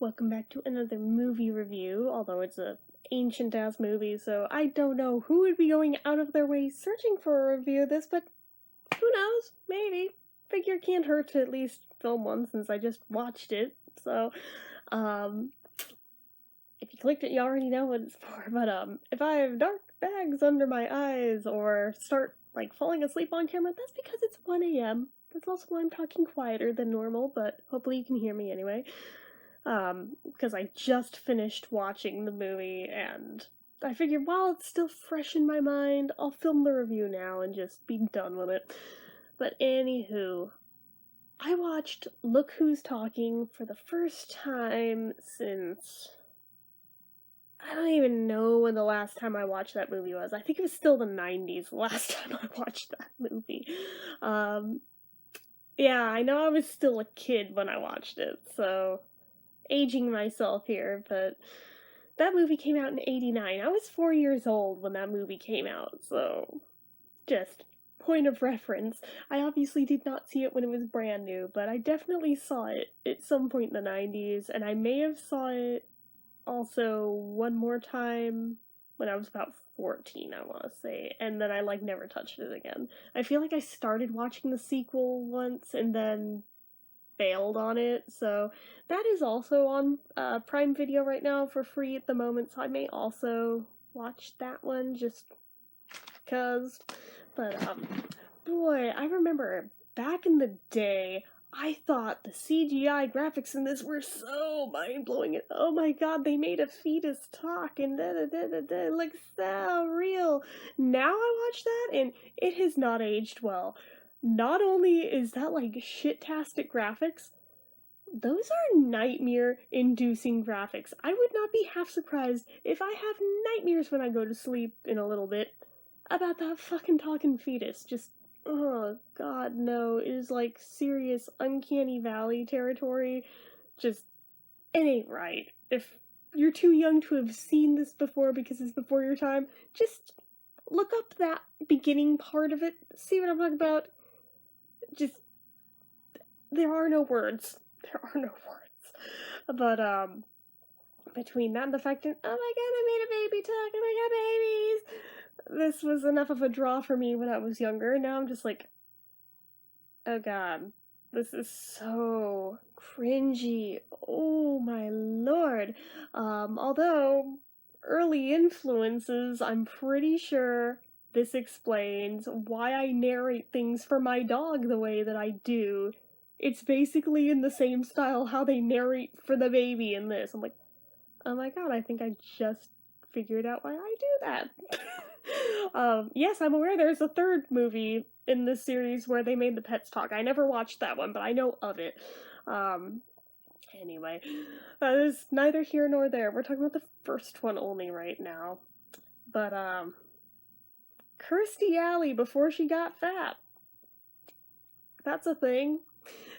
welcome back to another movie review, although it's a ancient-ass movie, so I don't know who would be going out of their way searching for a review of this, but who knows? Maybe. Figure it can't hurt to at least film one since I just watched it, so, if you clicked it, you already know what it's for, but, if I have dark bags under my eyes or start, falling asleep on camera, that's because it's 1 a.m. That's also why I'm talking quieter than normal, but hopefully you can hear me anyway. Because I just finished watching the movie, and I figured while it's still fresh in my mind, I'll film the review now and just be done with it. But anywho, I watched Look Who's Talking for the first time since... I don't even know when the last time I watched that movie was. I think it was still the 90s, the last time I watched that movie. Yeah, I know I was still a kid when I watched it, so aging myself here, but that movie came out in 89. I was 4 years old when that movie came out, so just point of reference. I obviously did not see it when it was brand new, but I definitely saw it at some point in the 90s, and I may have saw it also one more time when I was about 14, I want to say, and then I never touched it again. I feel like I started watching the sequel once and then bailed on it, so that is also on Prime Video right now for free at the moment, so I may also watch that one just cause. But boy, I remember back in the day, I thought the CGI graphics in this were so mind-blowing, and oh my god, they made a fetus talk, and it looks so real. Now I watch that, and it has not aged well. Not only is that, shit-tastic graphics, those are nightmare-inducing graphics. I would not be half surprised if I have nightmares when I go to sleep in a little bit about that fucking talking fetus. Just, oh god, no. It is serious uncanny valley territory. Just, it ain't right. If you're too young to have seen this before because it's before your time, just look up that beginning part of it. See what I'm talking about? Just, there are no words. There are no words. But, between that and the fact that, oh my god, I made a baby talk, oh my god, babies! This was enough of a draw for me when I was younger. Now I'm just oh god, this is so cringy. Oh my lord. Although, early influences, I'm pretty sure this explains why I narrate things for my dog the way that I do. It's basically in the same style how they narrate for the baby in this. I'm oh my god, I think I just figured out why I do that. Yes, I'm aware there's a third movie in this series where they made the pets talk. I never watched that one, but I know of it. Anyway, that is neither here nor there. We're talking about the first one only right now. But, Kirstie Alley before she got fat. That's a thing.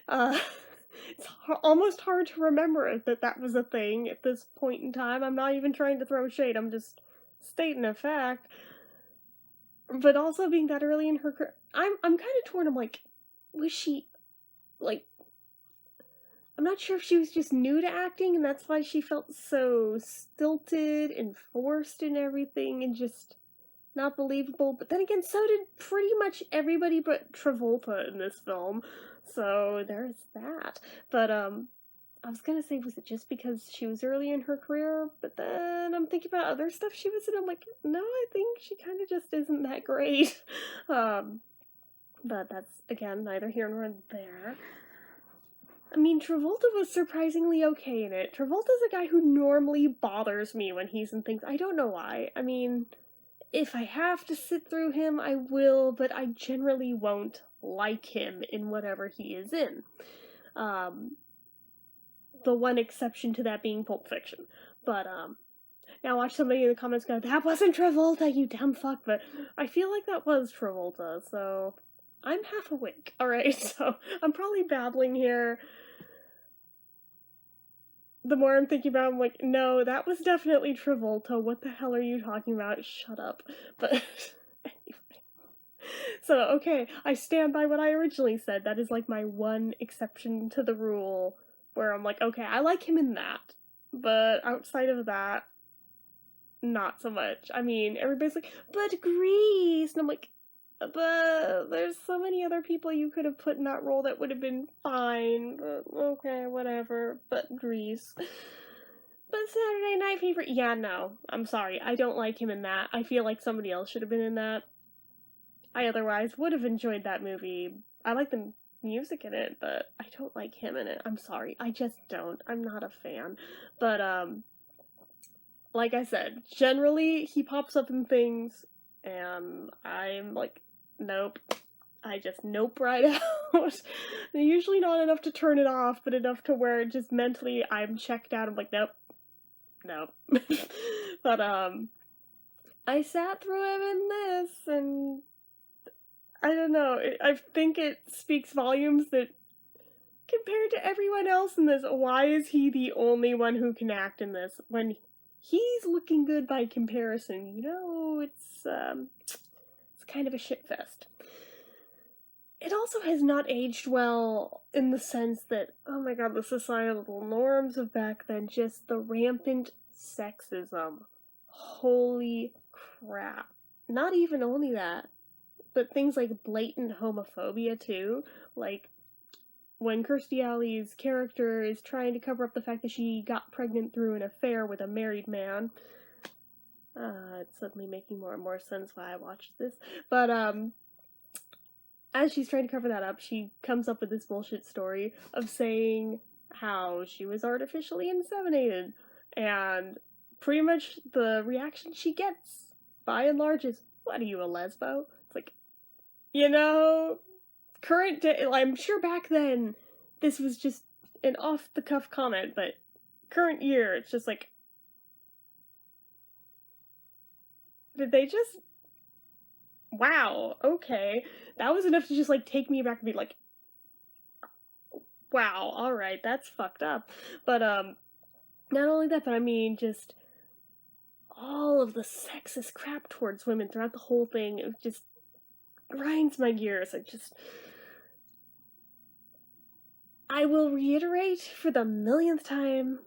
It's almost hard to remember that was a thing at this point in time. I'm not even trying to throw shade, I'm just stating a fact. But also being that early in her career, I'm kind of torn. I'm was she, I'm not sure if she was just new to acting and that's why she felt so stilted and forced and everything and just not believable. But then again, so did pretty much everybody but Travolta in this film. So there's that. But, I was gonna say, was it just because she was early in her career? But then I'm thinking about other stuff she was in. I'm no, I think she kind of just isn't that great. But that's, again, neither here nor there. I mean, Travolta was surprisingly okay in it. Travolta's a guy who normally bothers me when he's in things. I don't know why. I mean, if I have to sit through him, I will, but I generally won't like him in whatever he is in. The one exception to that being Pulp Fiction. But, now watch somebody in the comments go, that wasn't Travolta, you dumb fuck, but I feel like that was Travolta, so I'm half awake, alright? So I'm probably babbling here. The more I'm thinking about it, I'm no, that was definitely Travolta, what the hell are you talking about? Shut up. But, anyway. So, okay, I stand by what I originally said. That is my one exception to the rule where I'm like, okay, I like him in that, but outside of that, not so much. I mean, everybody's like, but Grease, and I'm like, but there's so many other people you could have put in that role that would have been fine, but okay, whatever, but Grease. But Saturday Night Fever, yeah, no, I'm sorry, I don't like him in that. I feel like somebody else should have been in that. I otherwise would have enjoyed that movie. I like the music in it, but I don't like him in it. I'm sorry, I just don't. I'm not a fan. But, like I said, generally he pops up in things, and I'm like, nope. I just nope right out. Usually not enough to turn it off, but enough to where just mentally I'm checked out. I'm like, nope, nope. But I sat through him in this, and I don't know. I think it speaks volumes that compared to everyone else in this, why is he the only one who can act in this when he's looking good by comparison? You know, it's kind of a shitfest. It also has not aged well in the sense that, oh my god, the societal norms of back then, just the rampant sexism. Holy crap. Not even only that, but things like blatant homophobia too. Like, when Kirstie Alley's character is trying to cover up the fact that she got pregnant through an affair with a married man. It's suddenly making more and more sense why I watched this. But, as she's trying to cover that up, she comes up with this bullshit story of saying how she was artificially inseminated. And pretty much the reaction she gets, by and large, is, what are you, a lesbo? It's like, you know, current day, I'm sure back then this was just an off-the-cuff comment, but current year, it's just like, did they just... Wow, okay. That was enough to just, like, take me back and be like, wow, alright, that's fucked up. But, not only that, but I mean, just all of the sexist crap towards women throughout the whole thing, it just grinds my gears. I will reiterate for the millionth time,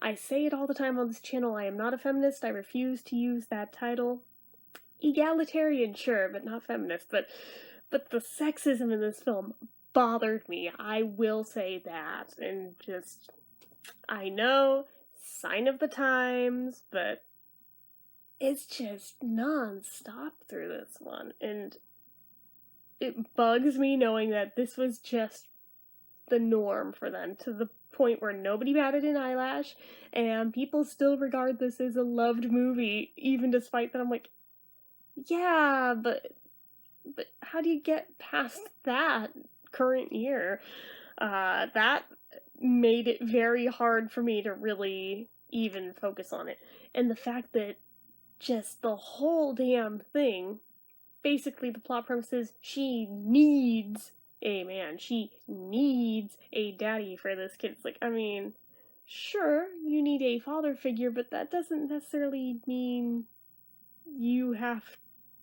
I say it all the time on this channel, I am not a feminist, I refuse to use that title. Egalitarian, sure, but not feminist, but the sexism in this film bothered me, I will say that, and just, I know, sign of the times, but it's just non-stop through this one, and it bugs me knowing that this was just the norm for them, to the point where nobody batted an eyelash, and people still regard this as a loved movie, even despite that I'm like, yeah, but how do you get past that current year? That made it very hard for me to really even focus on it. And the fact that just the whole damn thing, basically the plot premise is she needs a man. She needs a daddy for this kid. It's like, I mean, sure, you need a father figure, but that doesn't necessarily mean you have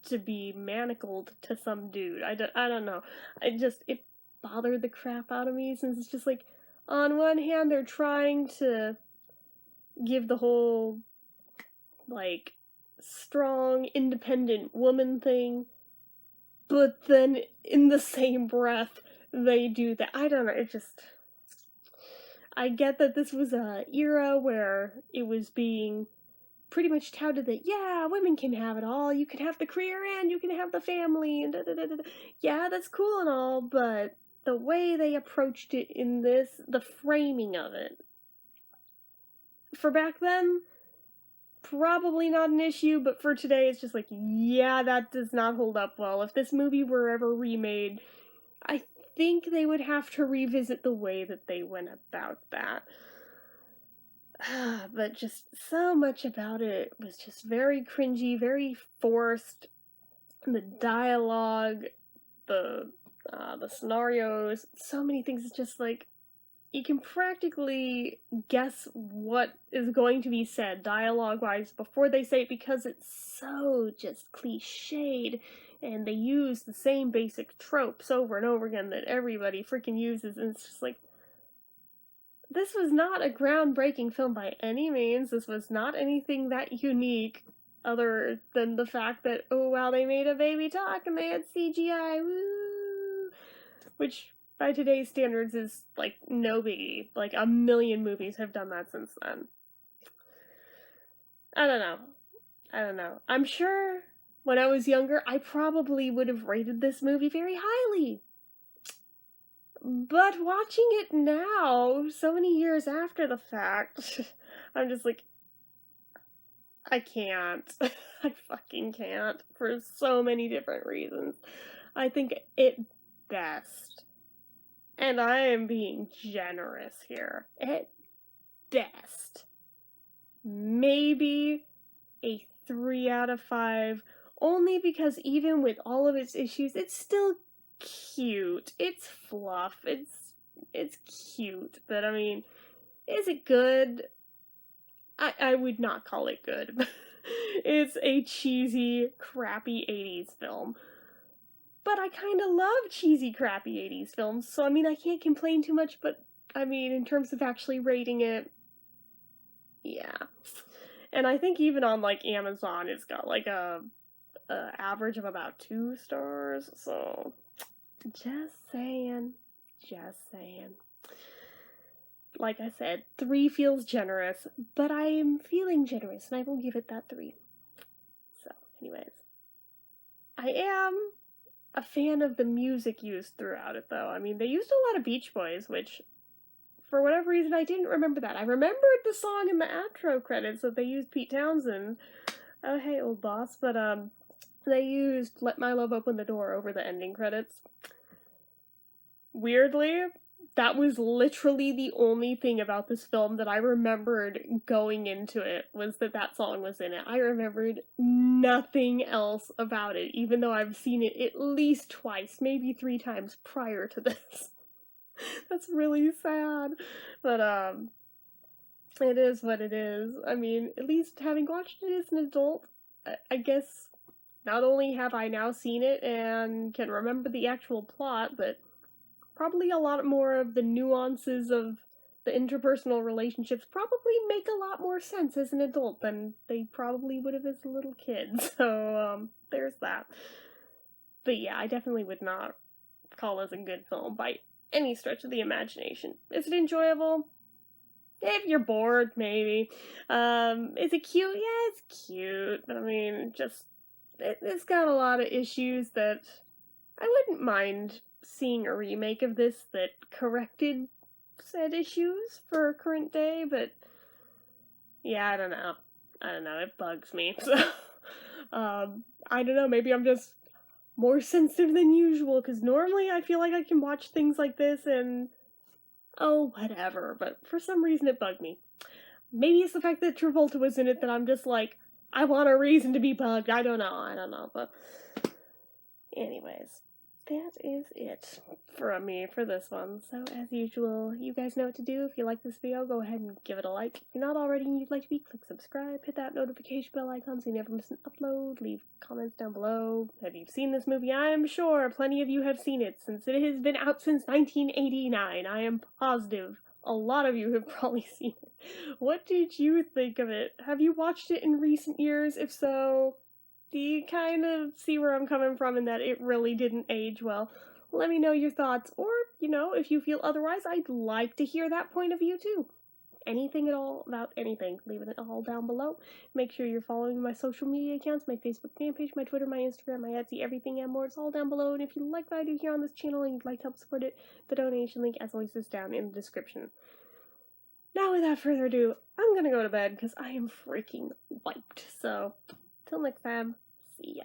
to be manacled to some dude. I don't know. It bothered the crap out of me, since it's just like, on one hand, they're trying to give the whole, like, strong, independent woman thing, but then in the same breath, they do that. I don't know, it just... I get that this was a era where it was being pretty much touted that, yeah, women can have it all, you can have the career and you can have the family, and da-da-da-da-da. Yeah, that's cool and all, but the way they approached it in this, the framing of it, for back then, probably not an issue, but for today, it's just like, yeah, that does not hold up well. If this movie were ever remade, I think they would have to revisit the way that they went about that. But just so much about it was just very cringy, very forced. The dialogue, the scenarios, so many things. It's just like, you can practically guess what is going to be said dialogue-wise before they say it, because it's so just cliched, and they use the same basic tropes over and over again that everybody freaking uses, and it's just like, this was not a groundbreaking film by any means. This was not anything that unique, other than the fact that, oh wow, they made a baby talk and they had CGI, woo! Which, by today's standards, is, like, no biggie. Like, a million movies have done that since then. I don't know. I'm sure when I was younger, I probably would have rated this movie very highly. But watching it now, so many years after the fact, I'm just like, I can't. I fucking can't, for so many different reasons. I think at best, and I am being generous here, at best, maybe a 3 out of 5, only because even with all of its issues, it's still cute. It's fluff. It's cute. But I mean, is it good? I would not call it good. It's a cheesy, crappy 80s film. But I kind of love cheesy, crappy 80s films, so I mean, I can't complain too much, but I mean, in terms of actually rating it, yeah. And I think even on, like, Amazon, it's got, like, a average of about 2 stars, so just saying. Like I said, 3 feels generous, but I am feeling generous, and I will give it that 3. So, anyways. I am a fan of the music used throughout it, though. I mean, they used a lot of Beach Boys, which, for whatever reason, I didn't remember that. I remembered the song in the outro credits that they used Pete Townsend. Oh, hey, old boss. But, they used Let My Love Open the Door over the ending credits. Weirdly, that was literally the only thing about this film that I remembered going into it, was that song was in it. I remembered nothing else about it, even though I've seen it at least twice, maybe 3 times prior to this. That's really sad. But, it is what it is. I mean, at least having watched it as an adult, I guess not only have I now seen it and can remember the actual plot, but probably a lot more of the nuances of the interpersonal relationships probably make a lot more sense as an adult than they probably would have as a little kid. So, there's that. But yeah, I definitely would not call this a good film by any stretch of the imagination. Is it enjoyable? If you're bored, maybe. Is it cute? Yeah, it's cute. I mean, it's got a lot of issues that I wouldn't mind seeing a remake of this that corrected said issues for current day, but yeah, I don't know. It bugs me. So, I don't know, maybe I'm just more sensitive than usual, because normally I feel like I can watch things like this and, oh, whatever, but for some reason it bugged me. Maybe it's the fact that Travolta was in it that I'm just like, I want a reason to be bugged. I don't know, but anyways, that is it from me for this one. So, as usual, you guys know what to do. If you like this video, go ahead and give it a like. If you're not already and you'd like to be, click subscribe, hit that notification bell icon so you never miss an upload, leave comments down below. Have you seen this movie? I am sure plenty of you have seen it, since it has been out since 1989. I am positive a lot of you have probably seen it. What did you think of it? Have you watched it in recent years? If so, do you kind of see where I'm coming from in that it really didn't age well? Let me know your thoughts, or, if you feel otherwise, I'd like to hear that point of view too. Anything at all about anything, leave it all down below. Make sure you're following my social media accounts, my Facebook fan page, my Twitter, my Instagram, my Etsy, everything and more. It's all down below, and if you like what I do here on this channel and you'd like to help support it, the donation link, as always, is down in the description. Now, without further ado, I'm gonna go to bed because I am freaking wiped. So, till next time, see ya.